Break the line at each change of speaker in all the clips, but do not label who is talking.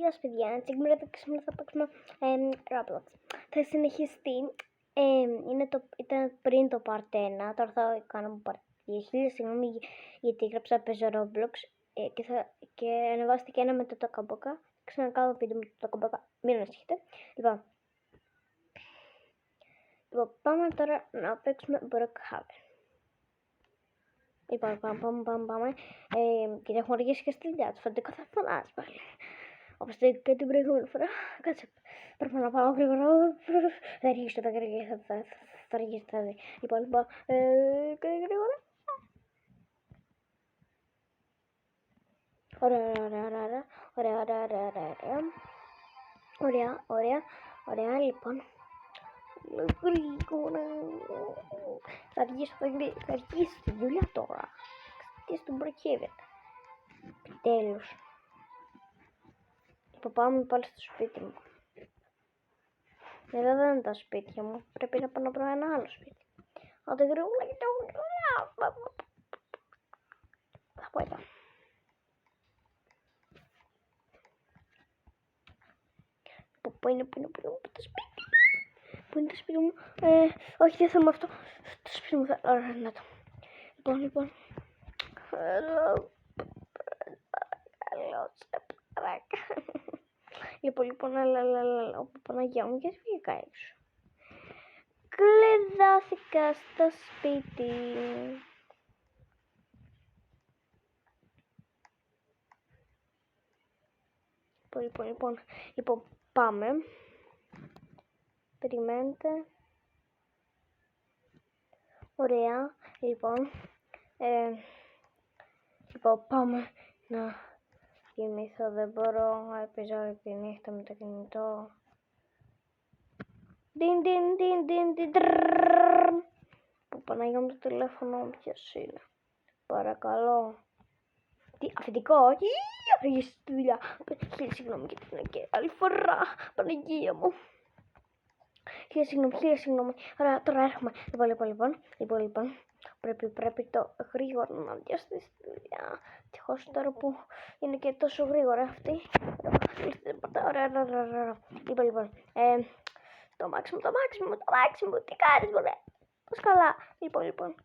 Γεια σας παιδιά, σήμερα θα παίξουμε Roblox. Θα συνεχιστεί, ήταν πριν το part 1, τώρα θα κάνουμε part 2. Συγγνώμη γιατί έγραψα παίζω Roblox και ανεβάστηκε ένα με το Τακαμπόκα. Ξανακάνω βίντεο με το Τακαμπόκα, μην ανησυχείτε. Λοιπόν, πάμε τώρα να παίξουμε Brookhaven. Λοιπόν, πάμε. Και έχουμε αργήσει και στη δουλειά του. Φαντικό θα φωνάζει πάλι. Όπως το και την προηγούμενη φορά. Κάτσε. Πρέπει να πάω γρήγορα. Θα αργήσω, θα αργήσω. Λοιπόν, γρήγορα. Ωραία, λοιπόν. Γρήγορα. Θα αργήσω τη δουλειά τώρα. Και στον Brookhaven. Επιτέλους. Πάμε πάλι στο σπίτι μου. Εδώ δεν είναι τα σπίτια μου. Πρέπει να πάω να βρω ένα άλλο σπίτι. Άντε γρήγορα και θα πω εδώ. Πού είναι το σπίτι μου. Πού είναι το σπίτι μου. Όχι, δεν θέλω αυτό. Το σπίτι μου θα... Ωραία, να το. Λοιπόν. Καλό σε παράκα. Λοιπόν, όπου Παναγιά μου, γιατί βγήκα έξω. Κλειδώθηκα στο σπίτι. Λοιπόν, πάμε. Περιμένετε. Ωραία. Λοιπόν, πάμε να κοιμηθώ. Δεν μπορώ. Έπαιζα όλη τη νύχτα με το κινητό. Παναγιά μου, το τηλέφωνο μου ποιος είναι. Παρακαλώ. Τι, αφεντικό, όχι. Αργήσει τη δουλειά. Χίλια συγγνώμη γιατί είναι και άλλη φορά. Παναγία μου. Χίλια συγγνώμη. Ωραία, τώρα έρχομαι. Λοιπόν. Πρέπει το γρήγορα να διαστήσει τη δουλειά. Τυχώς τώρα που είναι και τόσο γρήγορα αυτή. Ωραία. Λοιπόν. Το μάξιμο. Τι κάνεις, μωρέ. Πώς καλά. Λοιπόν.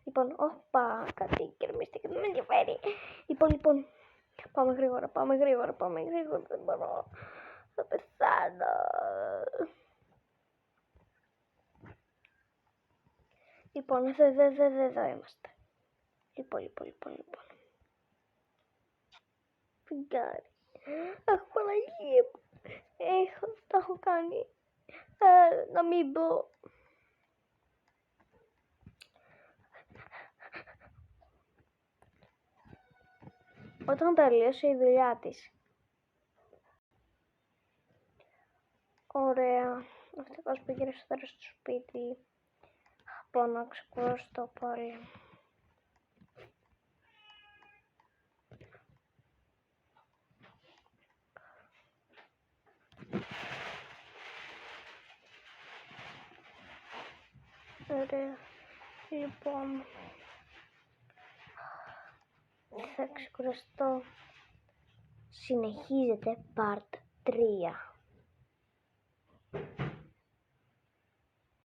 Λοιπόν, όπα, κάτι κερμίστηκε, δεν με ενδιαφέρει. Λοιπόν. Πάμε γρήγορα. Δεν μπορώ. Θα πεθάνω. Λοιπόν, εδώ είμαστε. Λοιπόν. Φιγγάρι. Αχ, Παναγία μου. Τα έχω κάνει. Να μην πω. Όταν τελείωσε η δουλειά της. Ωραία. Ευτυχώς πήγε στο σπίτι. Πάω να ξεκουραστώ πάλι. Ωραία. Λοιπόν, θα ξεκουραστώ. Συνεχίζεται part 3.